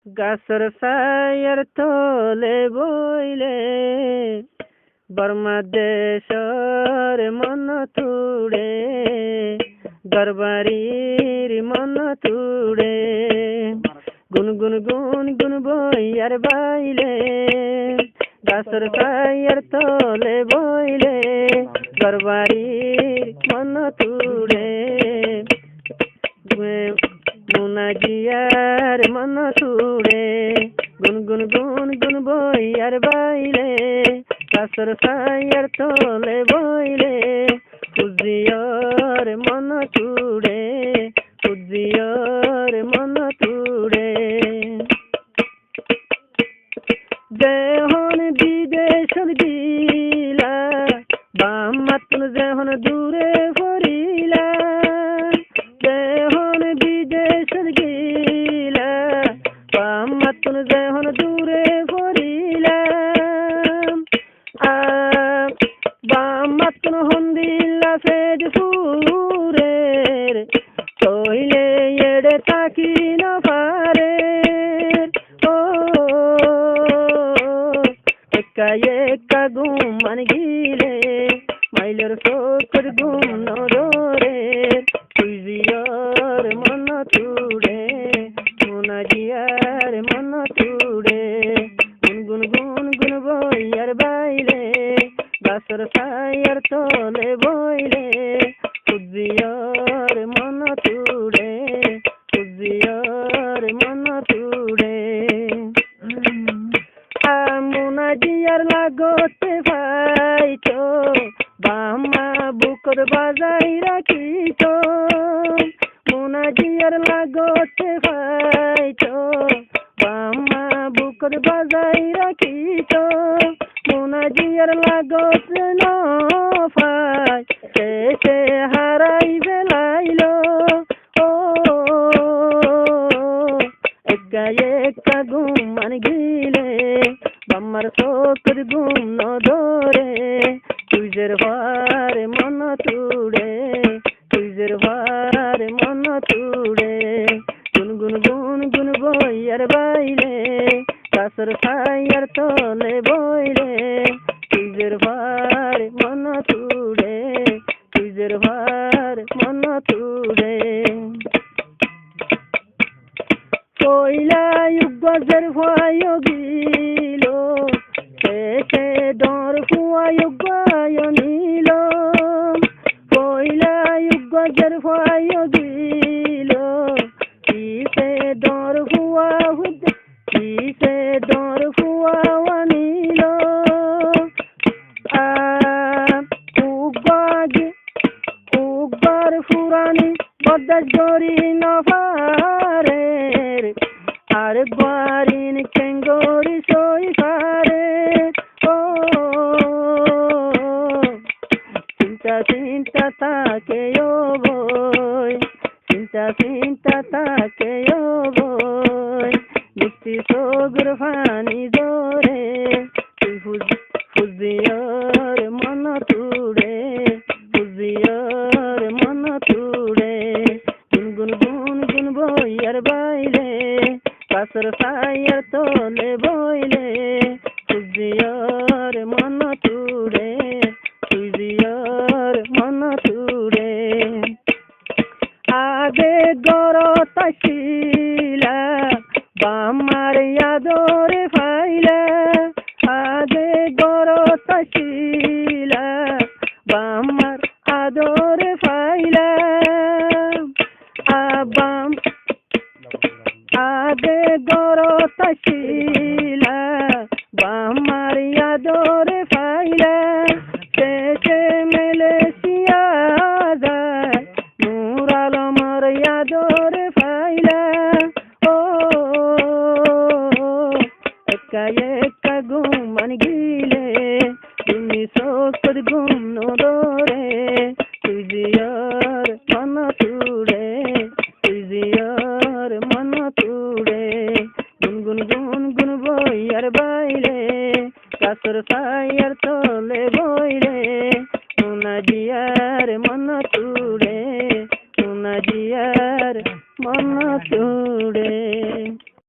গাছর ছায়ার তলে বইলে বর্মাদেশর মন তুড়ে দরবারির মন তুড়ে গুন গুন গুন গুন বইয়ার বাইলে গাছর ছায়ার তলে বইলে দরবারির মন তুড়ে মুনাজিয়ার মন তুড়ে গুন গুন গুন গুন বইয়ার বাইলে গাছর ছায়ার তলে বইলে উজিয়র মন তুড়ে উজিয়র মন তুড়ে যেহন বিদেশন গিলা বাম মাতুন যেহন দূরে ফরিলা যেহন বিদেশন গিলা বাম মাতুন যেহন দূরে ফরিলা বাম মাতুন হন্দিল্লা ফেজ ফুরের কইলে এড়ে থাকি না পারে একা ঘুমান গিলে মাইলের চোখের ঘুম নরে তুই জিয়র মন তুড়ে মুনাজিয়ার মন তুড়ে গুন গুন গুন গুন বইয়ার বাইলে গাছর ছায়ার তলে বইলে উজিয়র মন তুড়ে উজিয়র মন তুড়ে মুনাজিয়ার লাগতে পাইতো বাম্মা বুকর বাজাই রাখিতো মুনাজিয়ার লাগতে পাইতো বাম্মা বুকর বাজাই রাখিতো মুনাজিয়ার লাগতে ন পাই সে হারাই বেলাইলো ও একা ঘুমান গিলে বাম্মার চোখের ঘুম নধরে তুইজের ভারে মন তুড়ে তুইজের ভারে মন তুড়ে গুন গুন গুন গুন বইয়ার বাইলে গাছর ছায়ার তলে বইলে তুইজের ভারে মন তুড়ে তুইজের ভারে মন তুড়ে কইলা গজের ভয় গিল সে ডর ফুয়ায় গায় নিল কইলা গজের ভয় গিল কিসে ডর ফুয়া কিসে ডর ফুয়া নিল উগর ফুরানি বদাস গরি নফারে আর বারিন কেঙ্গরি সই পারে ও চিন্তা চিন্তা তাকে ও বই চিন্তা চিন্তা তাকে ও বই মিষ্টি সগর ফানি জোরে তুই ফুজিয়র মন তুড়ে ফুজিয়র মন তুড়ে গুন গুন গুন গুন বইয়ার বাইলে গাছর ছায়ার তলে বইলে তুজিয়র মন তুড়ে তুজিয়র মন তুড়ে আগে গরত ছিলা বামার আদরে ফাইলা আগে গরত ছিলা বামার আদরে ফাইলা বাম আগে গরত ছিলা বামার আদরে ফাইলা শেষে মেলেশিয়া যায় নূর আলমর আদরে ফাইলা ও একা ঘুমান গিলে তুমি চোখের ঘুম নরে তুই জিয়র মন তুড়ে তুই জিয়র মন তুড়ে গুন গুন গুন গুন বইয়ার বাইলে গাছর ছায়ার তলে বইলে মুনাজিয়ার মন তুড়ে মুনাজিয়ার মন তুড়ে।